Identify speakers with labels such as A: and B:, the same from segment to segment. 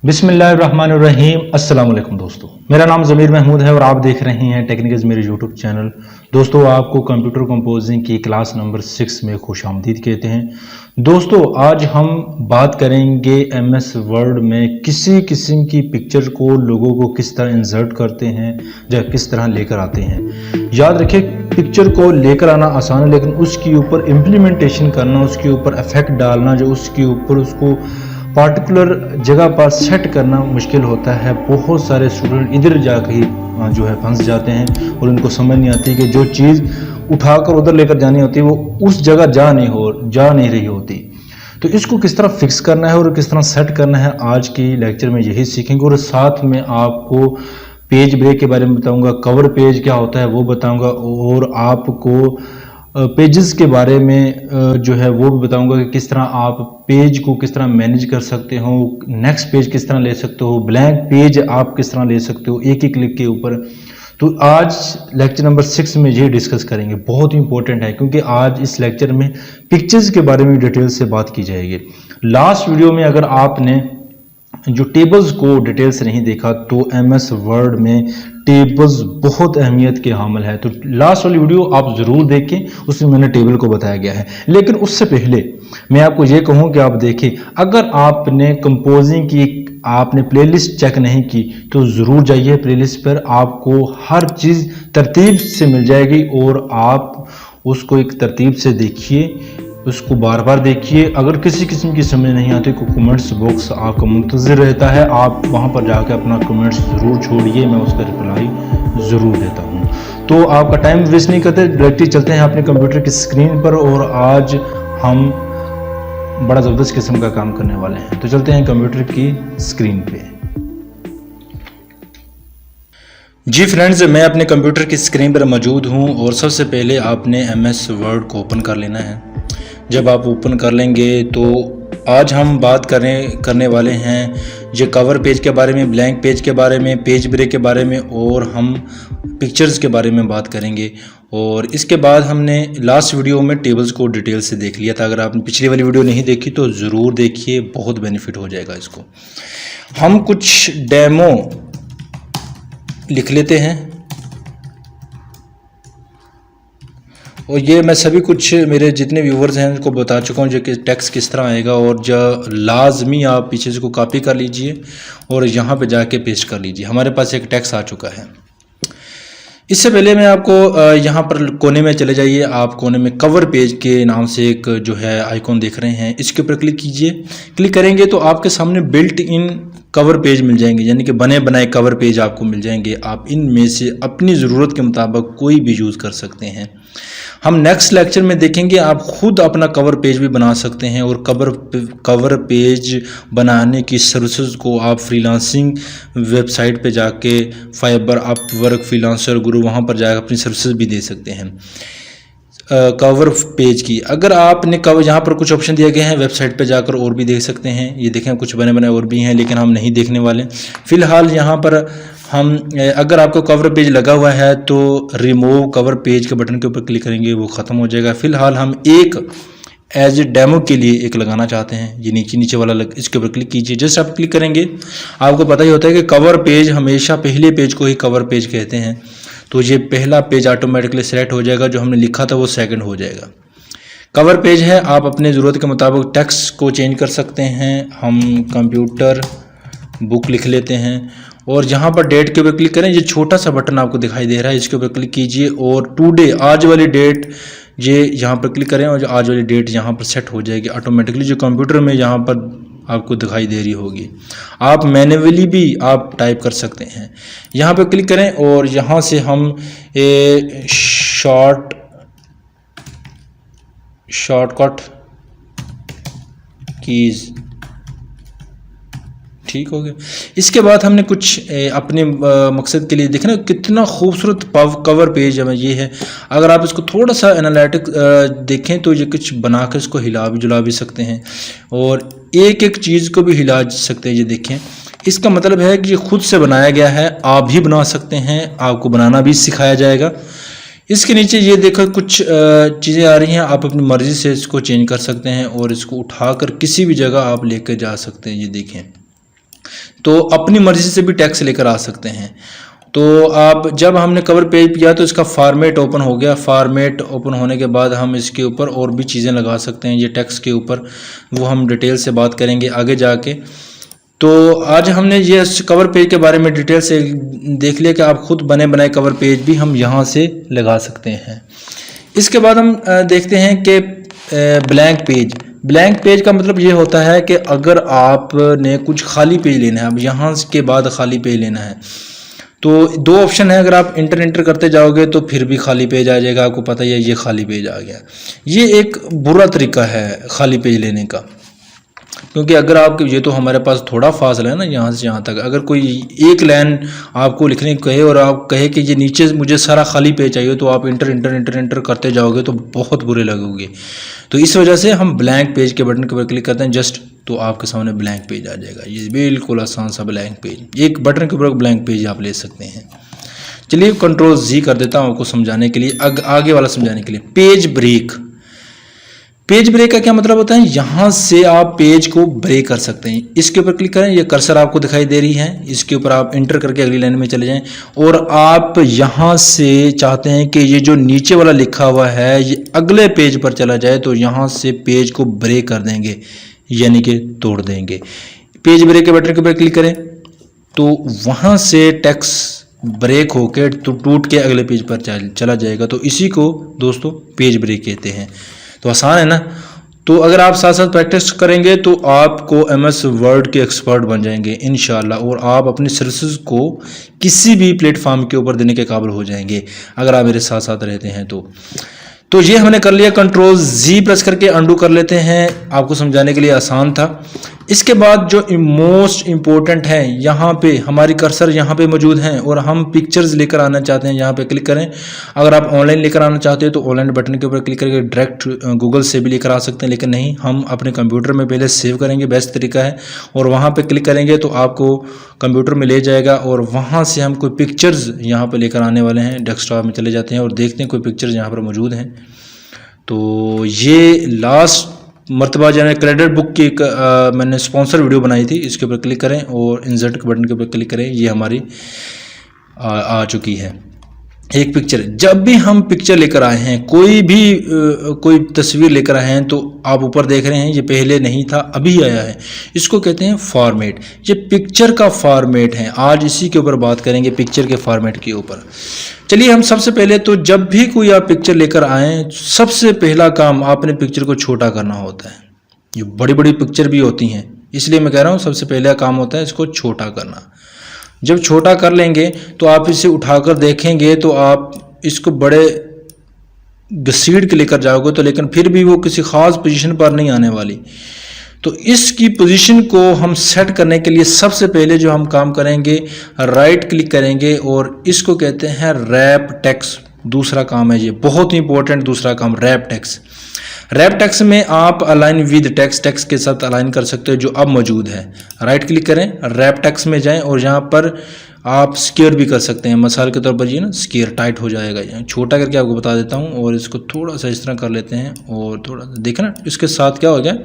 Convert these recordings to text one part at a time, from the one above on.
A: बिस्मिल्लाहिर्रहमानिर्रहीम। अस्सलाम वालेकुम दोस्तों, मेरा नाम ज़मीर महमूद है और आप देख रहे हैं टेक्निकल्स मेरे यूट्यूब चैनल। दोस्तों, आपको कंप्यूटर कंपोजिंग की क्लास नंबर 6 में खुशामदीद कहते हैं। दोस्तों, आज हम बात करेंगे MS वर्ड में किसी किस्म की पिक्चर को लोगों को किस तरह इंसर्ट करते हैं या किस तरह लेकर आते हैं। याद रखिए, पिक्चर को लेकर आना आसान है, लेकिन उसके ऊपर इम्प्लीमेंटेशन करना, उसके ऊपर इफेक्ट डालना, जो उसके ऊपर उसको पार्टिकुलर जगह पर सेट करना मुश्किल होता है। बहुत सारे स्टूडेंट इधर जाकर ही जो है फंस जाते हैं और उनको समझ नहीं आती कि जो चीज़ उठाकर उधर लेकर जानी होती है वो उस जगह जा नहीं रही होती। तो इसको किस तरह फिक्स करना है और किस तरह सेट करना है, आज की लेक्चर में यही सीखेंगे। और साथ में आपको पेज ब्रेक के बारे में बताऊंगा, कवर पेज क्या होता है वो बताऊंगा, और आपको पेजेस के बारे में जो है वो भी बताऊंगा कि किस तरह आप पेज को किस तरह मैनेज कर सकते हो, नेक्स्ट पेज किस तरह ले सकते हो, ब्लैंक पेज आप किस तरह ले सकते हो एक ही क्लिक के ऊपर। तो आज लेक्चर नंबर 6 में ये डिस्कस करेंगे, बहुत ही इंपॉर्टेंट है क्योंकि आज इस लेक्चर में पिक्चर्स के बारे में डिटेल से बात की जाएगी। लास्ट वीडियो में अगर आपने जो टेबल्स को डिटेल से नहीं देखा तो MS वर्ड में टेबल्स बहुत अहमियत के हामिल है, तो लास्ट वाली वीडियो आप ज़रूर देखें, उसमें मैंने टेबल को बताया गया है। लेकिन उससे पहले मैं आपको ये कहूँ कि आप देखें, अगर आपने कंपोजिंग की आपने प्लेलिस्ट चेक नहीं की तो ज़रूर जाइए प्लेलिस्ट पर, आपको हर चीज़ तरतीब से मिल जाएगी और आप उसको एक तरतीब से देखिए, उसको बार बार देखिए। अगर किसी किस्म की समझ नहीं आती तो कमेंट्स बॉक्स आपका मुंतज़िर रहता है, आप वहां पर जाकर अपना कमेंट्स ज़रूर छोड़िए, मैं उसका रिप्लाई ज़रूर देता हूं। तो आपका टाइम वेस्ट नहीं करते, डायरेक्टली चलते हैं अपने कंप्यूटर की स्क्रीन पर और आज हम बड़ा ज़बरदस्त किस्म का काम करने वाले हैं। तो चलते हैं कंप्यूटर की स्क्रीन पे। जी फ्रेंड्स, मैं अपने कंप्यूटर की स्क्रीन पर मौजूद हूं और सबसे पहले आपने MS वर्ड को ओपन कर लेना है। जब आप ओपन कर लेंगे तो आज हम बात करने वाले हैं ये कवर पेज के बारे में, ब्लैंक पेज के बारे में, पेज ब्रेक के बारे में, और हम पिक्चर्स के बारे में बात करेंगे। और इसके बाद हमने लास्ट वीडियो में टेबल्स को डिटेल से देख लिया था। अगर आपने पिछली वाली वीडियो नहीं देखी तो ज़रूर देखिए, बहुत बेनिफिट हो जाएगा इसको। हम कुछ डेमो लिख लेते हैं और ये मैं सभी कुछ मेरे जितने व्यूवर्स हैं उनको बता चुका हूँ जो कि टेक्स्ट किस तरह आएगा, और जो लाजमी आप पीछे से को कॉपी कर लीजिए और यहाँ पे जाके पेस्ट कर लीजिए। हमारे पास एक टेक्स्ट आ चुका है। इससे पहले मैं आपको यहाँ पर कोने में चले जाइए, आप कोने में कवर पेज के नाम से एक जो है आइकॉन देख रहे हैं, इसके ऊपर क्लिक कीजिए। क्लिक करेंगे तो आपके सामने बिल्ट इन कवर पेज मिल जाएंगे, यानी कि बने बनाए कवर पेज आपको मिल जाएंगे। आप इनमें से अपनी ज़रूरत के मुताबिक कोई भी यूज़ कर सकते हैं। हम नेक्स्ट लेक्चर में देखेंगे आप खुद अपना कवर पेज भी बना सकते हैं, और कवर पेज बनाने की सर्विसेज को आप फ्रीलांसिंग वेबसाइट पे जाके फाइबर, अपवर्क, फ्रीलांसर गुरु, वहाँ पर जाकर अपनी सर्विसेज भी दे सकते हैं कवर पेज की। अगर आपने कवर, यहाँ पर कुछ ऑप्शन दिए गए हैं, वेबसाइट पे जाकर और भी देख सकते हैं। ये देखें कुछ बने बनाए और भी हैं, लेकिन हम नहीं देखने वाले फ़िलहाल। यहाँ पर हम अगर आपको कवर पेज लगा हुआ है तो रिमूव कवर पेज के बटन के ऊपर क्लिक करेंगे, वो ख़त्म हो जाएगा। फ़िलहाल हम एक एज ए डेमो के लिए एक लगाना चाहते हैं, ये नीचे वाला इसके ऊपर क्लिक कीजिए। जस्ट आप क्लिक करेंगे, आपको पता ही होता है कि कवर पेज हमेशा पहले पेज को ही कवर पेज कहते हैं, तो ये पहला पेज ऑटोमेटिकली सेलेक्ट हो जाएगा, जो हमने लिखा था वो सेकंड हो जाएगा। कवर पेज है, आप अपने ज़रूरत के मुताबिक टेक्स्ट को चेंज कर सकते हैं। हम कंप्यूटर बुक लिख लेते हैं और यहाँ पर डेट के ऊपर क्लिक करें। ये छोटा सा बटन आपको दिखाई दे रहा है, इसके ऊपर क्लिक कीजिए और टुडे, आज वाली डेट, ये यहाँ पर क्लिक करें और जो आज वाली डेट यहाँ पर सेट हो जाएगी ऑटोमेटिकली, जो कंप्यूटर में यहाँ पर आपको दिखाई दे रही होगी। आप मैन्युअली भी आप टाइप कर सकते हैं। यहाँ पर क्लिक करें और यहाँ से हम शॉर्टकट कीज़, ठीक हो गया। इसके बाद हमने कुछ अपने मकसद के लिए देखना कितना खूबसूरत कवर पेज हमें ये है। अगर आप इसको थोड़ा सा एनालिटिक देखें तो ये कुछ बना कर इसको हिला भी जुला भी सकते हैं और एक एक चीज़ को भी हिला सकते हैं। ये देखें, इसका मतलब है कि ये खुद से बनाया गया है, आप भी बना सकते हैं, आपको बनाना भी सिखाया जाएगा। इसके नीचे ये देखो कुछ चीज़ें आ रही हैं, आप अपनी मर्ज़ी से इसको चेंज कर सकते हैं और इसको उठाकर किसी भी जगह आप लेकर जा सकते हैं। ये देखें, तो अपनी मर्जी से भी टेक्स्ट लेकर आ सकते हैं। तो आप जब हमने कवर पेज किया तो इसका फॉर्मेट ओपन हो गया। फॉर्मेट ओपन होने के बाद हम इसके ऊपर और भी चीज़ें लगा सकते हैं, ये टेक्स्ट के ऊपर, वो हम डिटेल से बात करेंगे आगे जाके। तो आज हमने ये कवर पेज के बारे में डिटेल से देख लिया कि आप खुद बने बनाए कवर पेज भी हम यहाँ से लगा सकते हैं। इसके बाद हम देखते हैं कि ब्लैंक पेज। ब्लैंक पेज का मतलब ये होता है कि अगर आपने कुछ खाली पेज लेना है, अब यहाँ के बाद खाली पेज लेना है, तो दो ऑप्शन है। अगर आप इंटर करते जाओगे तो फिर भी खाली पेज आ जाएगा, आपको पता ही है ये खाली पेज आ गया। ये एक बुरा तरीका है खाली पेज लेने का, क्योंकि अगर आप, ये तो हमारे पास थोड़ा फासला है ना यहाँ से यहाँ तक, अगर कोई एक लाइन आपको लिखने को कहे और आप कहे कि ये नीचे मुझे सारा खाली पेज चाहिए, तो आप इंटर करते जाओगे तो बहुत बुरे लगोगे। तो इस वजह से हम ब्लैंक पेज के बटन के ऊपर क्लिक करते हैं जस्ट, तो आपके सामने ब्लैंक पेज आ जाएगा। ये बिल्कुल आसान सा ब्लैंक पेज, एक बटन के ऊपर ब्लैंक पेज आप ले सकते हैं। चलिए कंट्रोल-Z कर देता हूँ आपको समझाने के लिए, आगे वाला समझाने के लिए। Page break. पेज ब्रेक का क्या मतलब होता है? यहाँ से आप पेज को ब्रेक कर सकते हैं। इसके ऊपर क्लिक करें, ये कर्सर आपको दिखाई दे रही है, इसके ऊपर आप इंटर करके अगली लाइन में चले जाएं और आप यहाँ से चाहते हैं कि ये जो नीचे वाला लिखा हुआ है ये अगले पेज पर चला जाए, तो यहाँ से पेज को ब्रेक कर देंगे, यानी कि तोड़ देंगे। पेज ब्रेक के बटन के ऊपर क्लिक करें तो वहाँ से टेक्स्ट ब्रेक होकर टूट के अगले पेज पर चला जाएगा। तो इसी को दोस्तों पेज ब्रेक कहते हैं। तो आसान है ना। तो अगर आप साथ साथ प्रैक्टिस करेंगे तो आपको MS वर्ड के एक्सपर्ट बन जाएंगे इंशाल्लाह, और आप अपनी सर्विसेज को किसी भी प्लेटफॉर्म के ऊपर देने के काबिल हो जाएंगे अगर आप मेरे साथ साथ रहते हैं तो ये हमने कर लिया। कंट्रोल-Z प्रेस करके अंडू कर लेते हैं, आपको समझाने के लिए आसान था। इसके बाद जो मोस्ट इम्पोर्टेंट है, यहाँ पे हमारी कर्सर यहाँ पे मौजूद हैं और हम पिक्चर्स लेकर आना चाहते हैं, यहाँ पे क्लिक करें। अगर आप ऑनलाइन लेकर आना चाहते हो तो ऑनलाइन बटन के ऊपर क्लिक करके डायरेक्ट गूगल से भी लेकर आ सकते हैं, लेकिन नहीं, हम अपने कंप्यूटर में पहले सेव करेंगे, बेस्ट तरीका है। और वहाँ पर क्लिक करेंगे तो आपको कंप्यूटर में ले जाएगा और वहाँ से हम कोई पिक्चर्स यहाँ पर लेकर आने वाले हैं। डेस्कटॉप में चले जाते हैं और देखते हैं कोई पिक्चर्स यहाँ पर मौजूद हैं। तो ये लास्ट मरतबा जाने क्रेडिट बुक की एक मैंने स्पॉन्सर वीडियो बनाई थी, इसके ऊपर क्लिक करें और इंसर्ट के बटन के ऊपर क्लिक करें, ये हमारी आ चुकी है एक पिक्चर। जब भी हम पिक्चर लेकर आए हैं, कोई तस्वीर लेकर आए हैं, तो आप ऊपर देख रहे हैं ये पहले नहीं था, अभी आया है, इसको कहते हैं फॉर्मेट। ये पिक्चर का फॉर्मेट है, आज इसी के ऊपर बात करेंगे, पिक्चर के फॉर्मेट के ऊपर। चलिए हम सबसे पहले तो जब भी कोई आप पिक्चर लेकर आएँ, सबसे पहला काम आपने पिक्चर को छोटा करना होता है। ये बड़ी बड़ी पिक्चर भी होती हैं, इसलिए मैं कह रहा हूँ सबसे पहला काम होता है इसको छोटा करना। जब छोटा कर लेंगे तो आप इसे उठाकर देखेंगे तो आप इसको बड़े घसीट के लेकर जाओगे तो, लेकिन फिर भी वो किसी ख़ास पोजीशन पर नहीं आने वाली। तो इसकी पोजीशन को हम सेट करने के लिए सबसे पहले जो हम काम करेंगे, राइट क्लिक करेंगे और इसको कहते हैं रैप टेक्स्ट। दूसरा काम है ये बहुत ही इंपॉर्टेंट, दूसरा काम रैप टेक्स्ट। रैप टेक्स्ट में आप अलाइन विद टेक्स्ट के साथ अलाइन कर सकते हो जो अब मौजूद है। राइट क्लिक करें, रैप टेक्स्ट में जाएं और यहाँ पर आप स्केयर भी कर सकते हैं। मिसाल के तौर पर ये ना स्केयर टाइट हो जाएगा, यहाँ छोटा करके आपको बता देता हूँ। और इसको थोड़ा सा इस तरह कर लेते हैं और थोड़ा देखा ना, इसके साथ क्या हो गया,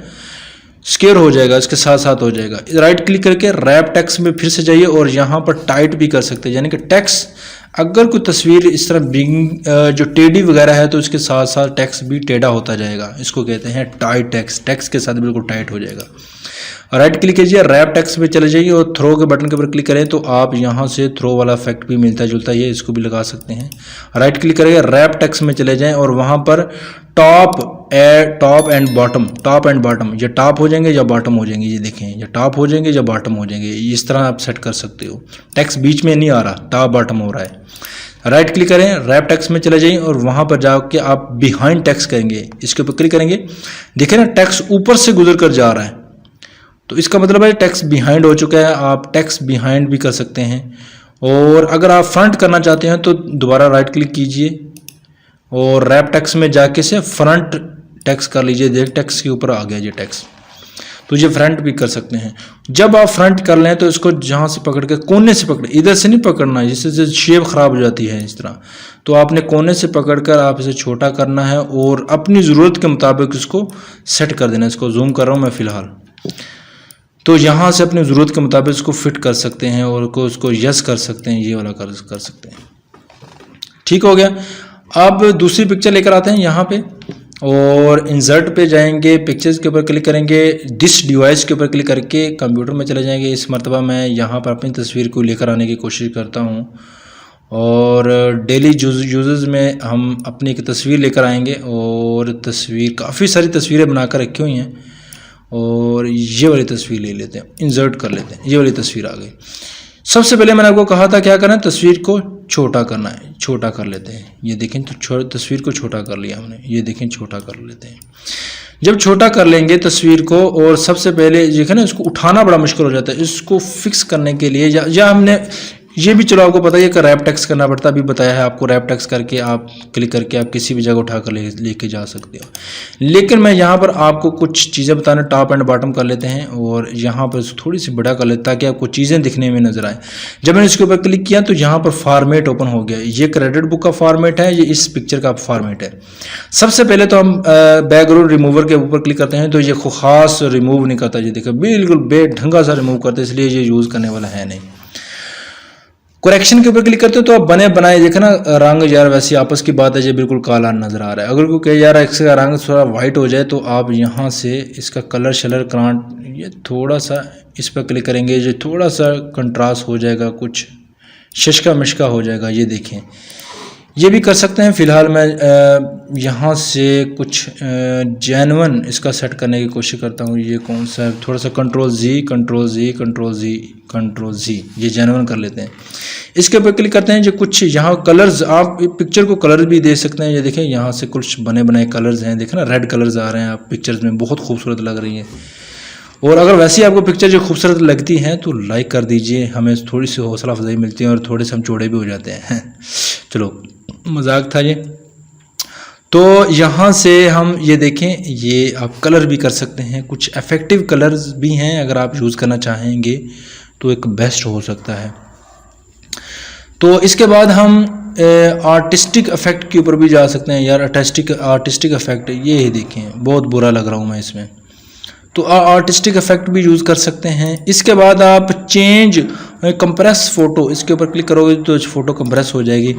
A: स्केयर हो जाएगा, इसके साथ साथ हो जाएगा। राइट क्लिक करके रैप टेक्स्ट में फिर से जाइए और यहाँ पर टाइट भी कर सकते हैं, यानी कि टेक्स्ट अगर कोई तस्वीर इस तरह जो टेढ़ी वगैरह है तो इसके साथ साथ टेक्स्ट भी टेढ़ा होता जाएगा। इसको कहते हैं टाइट टेक्स्ट, टेक्स्ट के साथ बिल्कुल टाइट हो जाएगा। राइट क्लिक कीजिए, रैप टेक्स्ट में चले जाइए और थ्रो के बटन के ऊपर क्लिक करें तो आप यहाँ से थ्रो वाला इफेक्ट भी मिलता जुलता है, इसको भी लगा सकते हैं। राइट क्लिक करेंगे, रैप टेक्स्ट में चले जाएं और वहाँ पर टॉप एंड बॉटम, ये टॉप हो जाएंगे या बॉटम हो जाएंगे, ये देखें, ये टॉप हो जाएंगे या बॉटम हो जाएंगे, इस तरह आप सेट कर सकते हो। टेक्स्ट बीच में नहीं आ रहा, टॉप बॉटम हो रहा है। राइट क्लिक करें, रैप टेक्स्ट में चले जाइए और वहाँ पर जाके आप बिहाइंड टेक्स्ट करेंगे, इसके ऊपर क्लिक करेंगे। देखें ना, टेक्स्ट ऊपर से गुजर कर जा रहा है, तो इसका मतलब है टेक्स्ट बिहाइंड हो चुका है। आप टेक्स्ट बिहाइंड भी कर सकते हैं। और अगर आप फ्रंट करना चाहते हैं तो दोबारा राइट क्लिक कीजिए और रैप टेक्स्ट में जाके से फ्रंट टेक्स्ट कर लीजिए। देख, टेक्स्ट के ऊपर आ गया ये टेक्स्ट, तो ये फ्रंट भी कर सकते हैं। जब आप फ्रंट कर लें तो इसको जहाँ से पकड़ के, कोने से पकड़े, इधर से नहीं पकड़ना है, जिससे शेप खराब हो जाती है इस तरह। तो आपने कोने से पकड़कर आप इसे छोटा करना है और अपनी ज़रूरत के मुताबिक इसको सेट कर देना। इसको जूम कर रहा हूँ मैं फ़िलहाल। तो यहाँ से अपनी ज़रूरत के मुताबिक इसको फिट कर सकते हैं और उसको यस कर सकते हैं, ये वाला कर सकते हैं। ठीक हो गया। अब दूसरी पिक्चर लेकर आते हैं यहाँ पे और इंसर्ट पे जाएंगे, पिक्चर्स के ऊपर क्लिक करेंगे, दिस डिवाइस के ऊपर क्लिक करके कंप्यूटर में चले जाएंगे। इस मरतबा मैं यहाँ पर अपनी तस्वीर को लेकर आने की कोशिश करता हूँ और डेली यूजेस में हम अपनी एक तस्वीर लेकर आएंगे और तस्वीर काफ़ी सारी तस्वीरें बनाकर रखी हुई हैं और ये वाली तस्वीर ले लेते हैं, इंसर्ट कर लेते हैं। ये वाली तस्वीर आ गई। सबसे पहले मैंने आपको कहा था क्या करना है, तस्वीर को छोटा करना है, छोटा कर लेते हैं। ये देखें तो तस्वीर को छोटा कर लिया हमने, ये देखें छोटा कर लेते हैं। जब छोटा कर लेंगे तस्वीर को और सबसे पहले देखें ना, इसको उठाना बड़ा मुश्किल हो जाता है। इसको फिक्स करने के लिए या हमने ये भी चलो आपको पता है कि रैप टेक्स्ट करना पड़ता है, अभी बताया है आपको। रैप टेक्स्ट करके आप क्लिक करके आप किसी भी जगह उठाकर लेके जा सकते हो। लेकिन मैं यहाँ पर आपको कुछ चीज़ें बताना, टॉप एंड बॉटम कर लेते हैं और यहाँ पर थोड़ी सी बड़ा कर लेते ताकि आपको चीज़ें दिखने में नजर आए। जब मैंने इसके ऊपर क्लिक किया तो यहाँ पर फॉर्मेट ओपन हो गया। ये क्रेडिट बुक का फॉर्मेट है, ये इस पिक्चर का फॉर्मेट है। सबसे पहले तो हम बैकग्राउंड रिमूवर के ऊपर क्लिक करते हैं तो ये खास रिमूव नहीं करता। ये देखो बिल्कुल बेढंगा सा रिमूव करते हैं, इसलिए ये यूज़ करने वाला है नहीं। करेक्शन के ऊपर क्लिक करते हो तो आप बने बनाए देखे ना रंग, यार वैसे आपस की बात है, ये बिल्कुल काला नजर आ रहा है। अगर कोई कहे यार इसका रंग थोड़ा वाइट हो जाए तो आप यहाँ से इसका कलर शलर क्रांट, ये थोड़ा सा इस पर क्लिक करेंगे, ये थोड़ा सा कंट्रास्ट हो जाएगा, कुछ शिशका मिशका हो जाएगा। ये देखें, ये भी कर सकते हैं। फिलहाल मैं यहाँ से कुछ जेन्युइन इसका सेट करने की कोशिश करता हूँ। ये कौन सा है, थोड़ा सा कंट्रोल जी, ये जेन्युइन कर लेते हैं। इसके ऊपर क्लिक करते हैं। जो कुछ यहाँ कलर्स, आप पिक्चर को कलर भी दे सकते हैं। ये देखें यहाँ से कुछ बने बनाए कलर्स हैं, देखें ना रेड कलर्स आ रहे हैं आप पिक्चर्स में, बहुत खूबसूरत लग रही है। और अगर वैसे ही आपको पिक्चर जो खूबसूरत लगती हैं तो लाइक कर दीजिए, हमें थोड़ी सी हौसला अफजाई मिलती है और थोड़े से हम चौड़े भी हो जाते हैं। चलो मजाक था ये। तो यहाँ से हम ये देखें, ये आप कलर भी कर सकते हैं, कुछ इफेक्टिव कलर्स भी हैं। अगर आप यूज़ करना चाहेंगे तो एक बेस्ट हो सकता है। तो इसके बाद हम आर्टिस्टिक इफेक्ट के ऊपर भी जा सकते हैं। यार आर्टिस्टिक इफेक्ट ये देखें, बहुत बुरा लग रहा हूँ मैं इसमें, तो आर्टिस्टिक इफेक्ट भी यूज़ कर सकते हैं। इसके बाद आप चेंज कंप्रेस फ़ोटो, इसके ऊपर क्लिक करोगे तो फ़ोटो कंप्रेस हो जाएगी।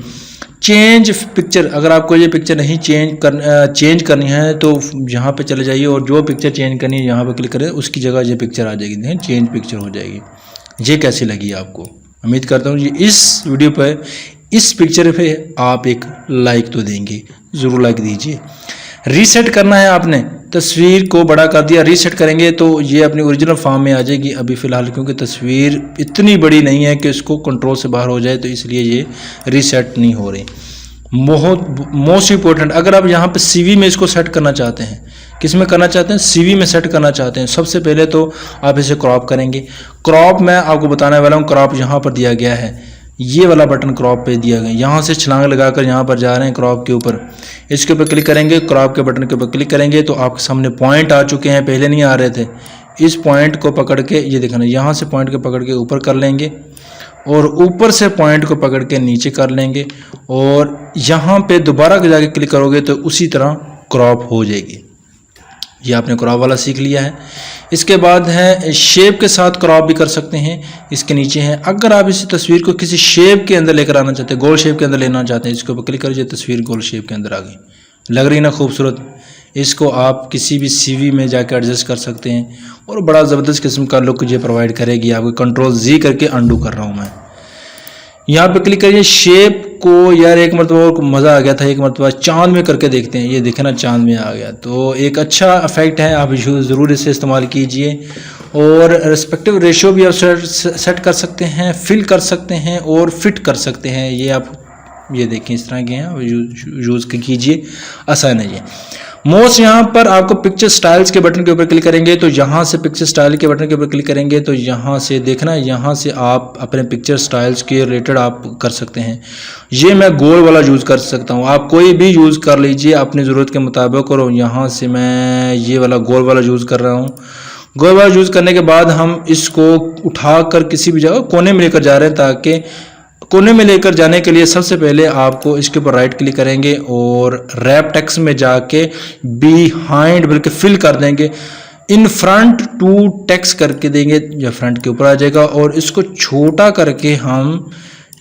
A: चेंज पिक्चर, अगर आपको ये पिक्चर नहीं चेंज करनी है तो यहाँ पे चले जाइए और जो पिक्चर चेंज करनी है यहाँ पे क्लिक करें, उसकी जगह ये पिक्चर आ जाएगी, देखें चेंज पिक्चर हो जाएगी। ये कैसी लगी आपको? उम्मीद करता हूँ ये इस वीडियो पर, इस पिक्चर पे आप एक लाइक तो देंगे, ज़रूर लाइक दीजिए। रीसेट करना है आपने, तस्वीर को बड़ा कर दिया, रीसेट करेंगे तो ये अपनी ओरिजिनल फॉर्म में आ जाएगी। अभी फ़िलहाल क्योंकि तस्वीर इतनी बड़ी नहीं है कि इसको कंट्रोल से बाहर हो जाए, तो इसलिए ये रीसेट नहीं हो रही। मोस्ट इम्पोर्टेंट, अगर आप यहाँ पे CV में इसको सेट करना चाहते हैं, किस में करना चाहते हैं, CV में सेट करना चाहते हैं, सबसे पहले तो आप इसे क्रॉप करेंगे। क्रॉप मैं आपको बताने वाला हूँ, क्रॉप यहाँ पर दिया गया है, ये वाला बटन क्रॉप पे दिया गया। यहाँ से छलांग लगाकर यहाँ पर जा रहे हैं क्रॉप के ऊपर, इसके ऊपर क्लिक करेंगे, क्रॉप के बटन के ऊपर क्लिक करेंगे तो आपके सामने पॉइंट आ चुके हैं, पहले नहीं आ रहे थे। इस पॉइंट को पकड़ के, ये देखना, यहाँ से पॉइंट को पकड़ के ऊपर कर लेंगे और ऊपर से पॉइंट को पकड़ के नीचे कर लेंगे और यहाँ पे दोबारा जाके क्लिक करोगे तो उसी तरह क्रॉप हो जाएगी। ये आपने क्रॉप वाला सीख लिया है। इसके बाद है शेप के साथ क्रॉप भी कर सकते हैं, इसके नीचे है। अगर आप इसी तस्वीर को किसी शेप के अंदर लेकर आना चाहते हैं, गोल शेप के अंदर लेना चाहते हैं, इसके ऊपर क्लिक करिए, तस्वीर गोल शेप के अंदर आ गई, लग रही ना खूबसूरत। इसको आप किसी भी CV में जाकर एडजस्ट कर सकते हैं और बड़ा ज़बरदस्त किस्म का लुक ये प्रोवाइड करेगी आपको। कंट्रोल Z करके अंडू कर रहा हूँ मैं। यहाँ पे क्लिक करिए शेप को, यार एक मरतबा और मज़ा आ गया था, एक मरतबा चांद में करके देखते हैं। ये देखे ना, चांद में आ गया, तो एक अच्छा इफेक्ट है, आप ज़रूर इसे इस्तेमाल कीजिए। और रिस्पेक्टिव रेशियो भी आप सेट कर सकते हैं, फिल कर सकते हैं और फिट कर सकते हैं। ये आप ये देखें, इस तरह के हैं, यूज़ कीजिए, आसान है ये। मोस्ट यहाँ पर आपको पिक्चर स्टाइल्स के बटन के ऊपर क्लिक करेंगे तो यहाँ से पिक्चर स्टाइल के बटन के ऊपर क्लिक करेंगे तो यहाँ से देखना, यहाँ से आप अपने पिक्चर स्टाइल्स के रिलेटेड आप कर सकते हैं। ये मैं गोल वाला यूज़ कर सकता हूँ, आप कोई भी यूज़ कर लीजिए अपनी ज़रूरत के मुताबिक। और यहाँ से मैं ये वाला गोल वाला यूज़ कर रहा हूँ। गोल वाला यूज़ करने के बाद हम इसको उठाकर किसी भी जगह कोने में लेकर जा रहे हैं, ताकि कोने में लेकर जाने के लिए सबसे पहले आपको इसके ऊपर राइट क्लिक करेंगे और रैप टेक्स्ट में जाके बिहाइंड बल्कि फिल कर देंगे। इन फ्रंट टू टेक्स्ट करके देंगे या फ्रंट के ऊपर आ जाएगा, और इसको छोटा करके हम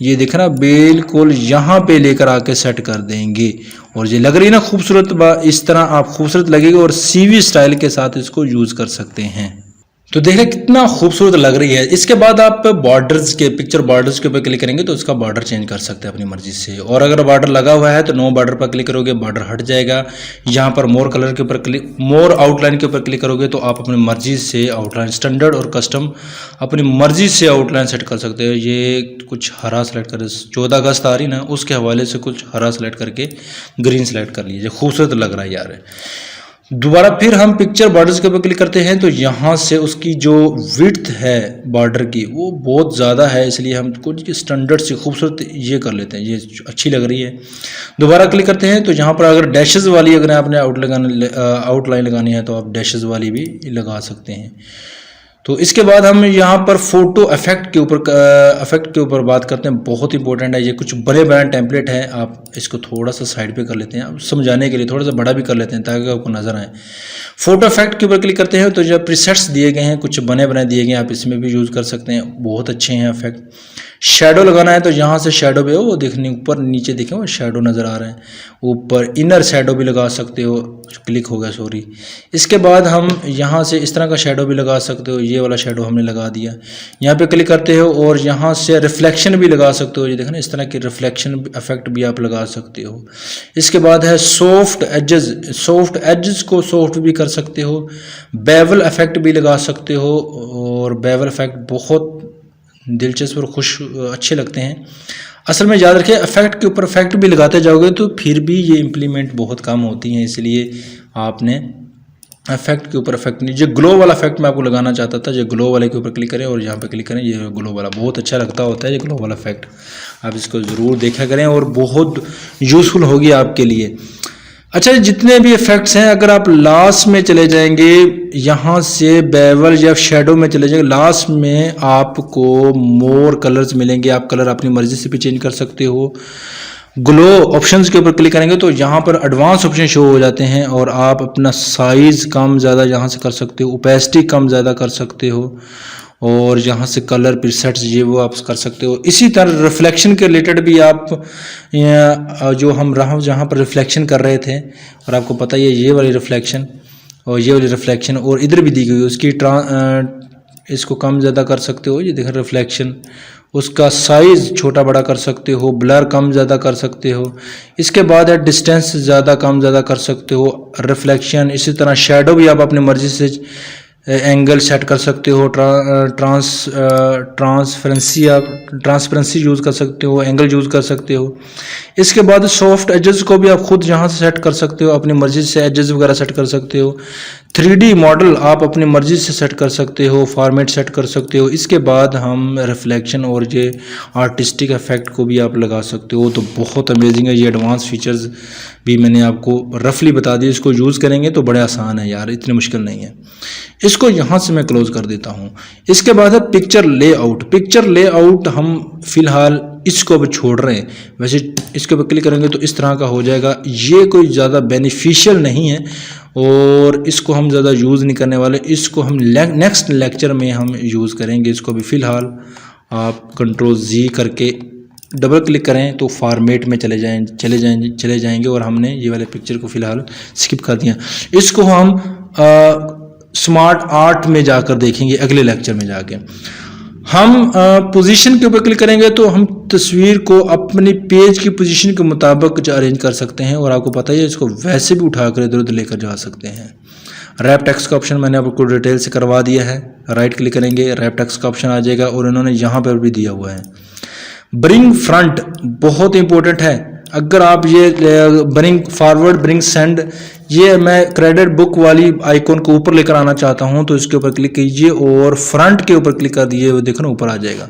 A: ये देखना बिल्कुल यहाँ पे लेकर आके सेट कर देंगे। और ये लग रही है ना खूबसूरत, इस तरह आप खूबसूरत लगेगी और सीवी स्टाइल के साथ इसको यूज कर सकते हैं। तो देख रहे कितना खूबसूरत लग रही है। इसके बाद आप बॉर्डर्स के पिक्चर बॉर्डर्स के ऊपर क्लिक करेंगे तो इसका बॉर्डर चेंज कर सकते हैं अपनी मर्जी से। और अगर बॉर्डर लगा हुआ है तो नो बॉर्डर पर क्लिक करोगे बॉर्डर हट जाएगा। यहाँ पर मोर कलर के ऊपर क्लिक, मोर आउटलाइन के ऊपर क्लिक करोगे तो आप अपनी मर्जी से आउटलाइन स्टैंडर्ड और कस्टम अपनी मर्जी से आउटलाइन सेट कर सकते हो। ये कुछ हरा सेलेक्ट कर, 14 अगस्त आ रही ना, उसके हवाले से कुछ हरा सेलेक्ट करके ग्रीन सेलेक्ट कर लीजिए। खूबसूरत लग रहा है यार। दोबारा फिर हम पिक्चर बॉर्डर्स के ऊपर क्लिक करते हैं तो यहाँ से उसकी जो विड्थ है बॉर्डर की वो बहुत ज़्यादा है, इसलिए हम कुछ स्टैंडर्ड से खूबसूरत ये कर लेते हैं, ये अच्छी लग रही है। दोबारा क्लिक करते हैं तो यहाँ पर अगर डैशेस वाली अगर आपने आउटलाइन लगानी है तो आप डैशेस वाली भी लगा सकते हैं। तो इसके बाद हम यहाँ पर फोटो इफेक्ट के ऊपर बात करते हैं। बहुत इंपॉर्टेंट है ये, कुछ बड़े बड़े टेम्पलेट है, आप इसको थोड़ा सा साइड पे कर लेते हैं, अब समझाने के लिए थोड़ा सा बड़ा भी कर लेते हैं ताकि आपको नजर आए। फोटो इफेक्ट के ऊपर क्लिक करते हैं तो जो प्रीसेट्स दिए गए हैं कुछ बने बनाए दिए गए हैं, आप इसमें भी यूज़ कर सकते हैं, बहुत अच्छे हैं इफेक्ट। शेडो लगाना है तो यहाँ से शेडो भी हो वो देखने ऊपर नीचे देखें वो शेडो नज़र आ रहे हैं, ऊपर इनर शेडो भी लगा सकते हो, क्लिक हो गया सॉरी। इसके बाद हम यहाँ से इस तरह का शेडो भी लगा सकते हो, ये वाला शेडो हमने लगा दिया। यहाँ पे क्लिक करते हो और यहाँ से रिफ्लेक्शन भी लगा सकते हो, ये देखना इस तरह की रिफ्लेक्शन इफेक्ट भी आप लगा सकते हो। इसके बाद है सॉफ्ट एजेस को सॉफ्ट भी कर सकते हो, बेवल इफेक्ट भी लगा सकते हो, और बेवल इफेक्ट बहुत दिलचस्प और अच्छे लगते हैं। असल में याद रखिए इफेक्ट के ऊपर इफेक्ट भी लगाते जाओगे तो फिर भी ये इम्प्लीमेंट बहुत कम होती हैं, इसलिए आपने इफेक्ट के ऊपर इफेक्ट नहीं। जो ग्लो वाला इफेक्ट मैं आपको लगाना चाहता था, जो ग्लो वाले के ऊपर क्लिक करें और यहाँ पे क्लिक करें, ये ग्लो वाला बहुत अच्छा लगता होता है ये ग्लो वाला इफेक्ट, आप इसको ज़रूर देखा करें और बहुत यूज़फुल होगी आपके लिए। अच्छा, जितने भी इफेक्ट्स हैं अगर आप लास्ट में चले जाएंगे यहाँ से बेवल या शेडो में चले जाएंगे, लास्ट में आपको मोर कलर्स मिलेंगे, आप कलर अपनी मर्जी से भी चेंज कर सकते हो। ग्लो ऑप्शंस के ऊपर क्लिक करेंगे तो यहाँ पर एडवांस ऑप्शन शो हो जाते हैं और आप अपना साइज कम ज़्यादा यहाँ से कर सकते हो, ओपेसिटी कम ज़्यादा कर सकते हो, और यहाँ से कलर प्रीसेट्स ये वो आप कर सकते हो। इसी तरह रिफ्लेक्शन के रिलेटेड भी आप जो हम जहाँ पर रिफ्लेक्शन कर रहे थे और आपको पता ही है ये वाली रिफ्लेक्शन और ये वाली रिफ्लेक्शन और इधर भी दी गई उसकी इसको कम ज़्यादा कर सकते हो, ये देखो रिफ्लेक्शन, उसका साइज़ छोटा बड़ा कर सकते हो, ब्लर कम ज़्यादा कर सकते हो। इसके बाद है डिस्टेंस ज़्यादा कम ज़्यादा कर सकते हो, रिफ्लेक्शन। इसी तरह शेडो भी आप अपनी मर्ज़ी से एंगल सेट कर सकते हो, ट्रांसपेरेंसी यूज़ कर सकते हो, एंगल यूज़ कर सकते हो। इसके बाद सॉफ्ट एजेस को भी आप खुद यहाँ से सेट कर सकते हो, अपनी मर्जी से एजेस वगैरह सेट कर सकते हो। 3D मॉडल आप अपनी मर्जी से सेट कर सकते हो, फॉर्मेट सेट कर सकते हो। इसके बाद हम रिफ्लेक्शन और ये आर्टिस्टिक इफेक्ट को भी आप लगा सकते हो। तो बहुत अमेजिंग है ये, एडवांस फीचर्स भी मैंने आपको रफली बता दिए, इसको यूज़ करेंगे तो बड़े आसान है यार, इतनी मुश्किल नहीं है। इसको यहाँ से मैं क्लोज कर देता हूँ। इसके बाद है पिक्चर लेआउट हम फिलहाल इसको भी छोड़ रहे हैं, वैसे इसके ऊपर क्लिक करेंगे तो इस तरह का हो जाएगा। ये कोई ज़्यादा बेनिफिशियल नहीं है और इसको हम ज़्यादा यूज़ नहीं करने वाले, इसको हम नेक्स्ट लेक्चर में हम यूज़ करेंगे। इसको भी फ़िलहाल आप Ctrl+Z करके डबल क्लिक करें तो फॉर्मेट में चले जाएंगे और हमने ये वाले पिक्चर को फ़िलहाल स्किप कर दिया। इसको हम स्मार्ट आर्ट में जाकर देखेंगे अगले लेक्चर में जाके। हम पोजीशन के ऊपर क्लिक करेंगे तो हम तस्वीर को अपनी पेज की पोजीशन के मुताबिक अरेंज कर सकते हैं और आपको पता ही है इसको वैसे भी उठाकर इधर उधर लेकर जा सकते हैं। रैप टेक्स्ट का ऑप्शन मैंने आपको डिटेल से करवा दिया है, राइट क्लिक करेंगे रैप टेक्स्ट का ऑप्शन आ जाएगा और इन्होंने यहाँ पर भी दिया हुआ है ब्रिंग फ्रंट, बहुत इंपॉर्टेंट है। अगर आप ये ब्रिंग फॉरवर्ड, ब्रिंग सेंड, ये मैं क्रेडिट बुक वाली आइकॉन को ऊपर लेकर आना चाहता हूं तो इसके ऊपर क्लिक कीजिए और फ्रंट के ऊपर क्लिक कर दीजिए, वो देखो ना ऊपर आ जाएगा।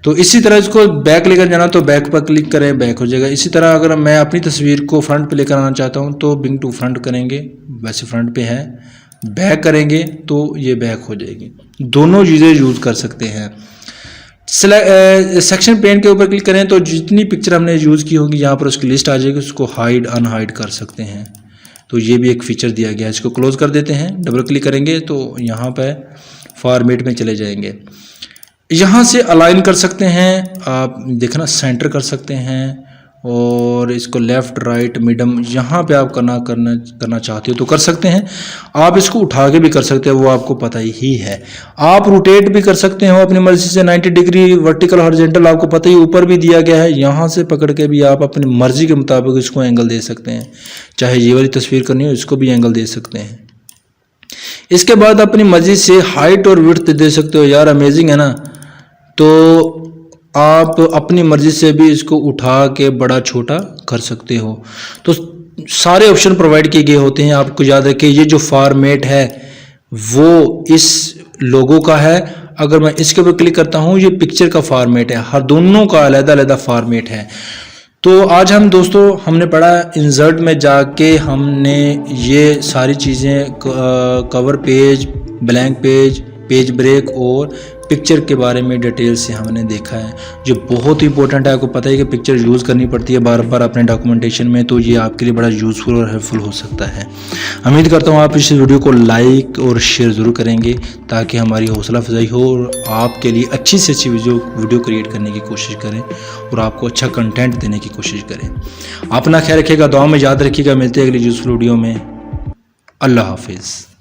A: तो इसी तरह इसको बैक लेकर जाना तो बैक पर क्लिक करें, बैक हो जाएगा। इसी तरह अगर मैं अपनी तस्वीर को फ्रंट पे लेकर आना चाहता हूं तो ब्रिंग टू फ्रंट करेंगे, वैसे फ्रंट पे है, बैक करेंगे तो ये बैक हो जाएगी। दोनों चीज़ें यूज़ कर सकते हैं। सेक्शन पेन के ऊपर क्लिक करें तो जितनी पिक्चर हमने यूज़ की होगी यहाँ पर उसकी लिस्ट आ जाएगी, उसको हाइड अनहाइड कर सकते हैं। तो ये भी एक फीचर दिया गया है। इसको क्लोज कर देते हैं, डबल क्लिक करेंगे तो यहाँ पे फॉर्मेट में चले जाएंगे। यहाँ से अलाइन कर सकते हैं आप, देखना सेंटर कर सकते हैं, और इसको लेफ़्ट राइट मिडम यहाँ पे आप करना चाहते हो तो कर सकते हैं। आप इसको उठा के भी कर सकते हैं, वो आपको पता ही है। आप रोटेट भी कर सकते हो अपनी मर्जी से 90 डिग्री, वर्टिकल हॉरिजॉन्टल आपको पता ही ऊपर भी दिया गया है। यहाँ से पकड़ के भी आप अपनी मर्जी के मुताबिक इसको एंगल दे सकते हैं। चाहे ये वाली तस्वीर करनी हो इसको भी एंगल दे सकते हैं। इसके बाद अपनी मर्जी से हाइट और विड्थ दे सकते हो। यार अमेजिंग है ना। तो आप अपनी मर्जी से भी इसको उठा के बड़ा छोटा कर सकते हो। तो सारे ऑप्शन प्रोवाइड किए गए होते हैं। आपको याद रखिए ये जो फॉर्मेट है वो इस लोगो का है। अगर मैं इसके ऊपर क्लिक करता हूँ ये पिक्चर का फॉर्मेट है। हर दोनों का अलग-अलग फॉर्मेट है। तो आज हमने पढ़ा इंसर्ट में जाके हमने ये सारी चीज़ें cover page, blank page, page break और पिक्चर के बारे में डिटेल से हमने देखा है, जो बहुत ही इंपॉर्टेंट है। आपको पता है कि पिक्चर यूज़ करनी पड़ती है बार बार अपने डॉक्यूमेंटेशन में, तो ये आपके लिए बड़ा यूज़फुल और हेल्पफुल हो सकता है। उम्मीद करता हूँ आप इस वीडियो को लाइक और शेयर ज़रूर करेंगे ताकि हमारी हौसला अफजाई हो और आपके लिए अच्छी से अच्छी वीडियो क्रिएट करने की कोशिश करें और आपको अच्छा कंटेंट देने की कोशिश करें। अपना ख्याल रखिएगा, दुआ में याद रखिएगा। मिलते हैं अगली यूज़फुल वीडियो में। अल्लाह हाफिज़।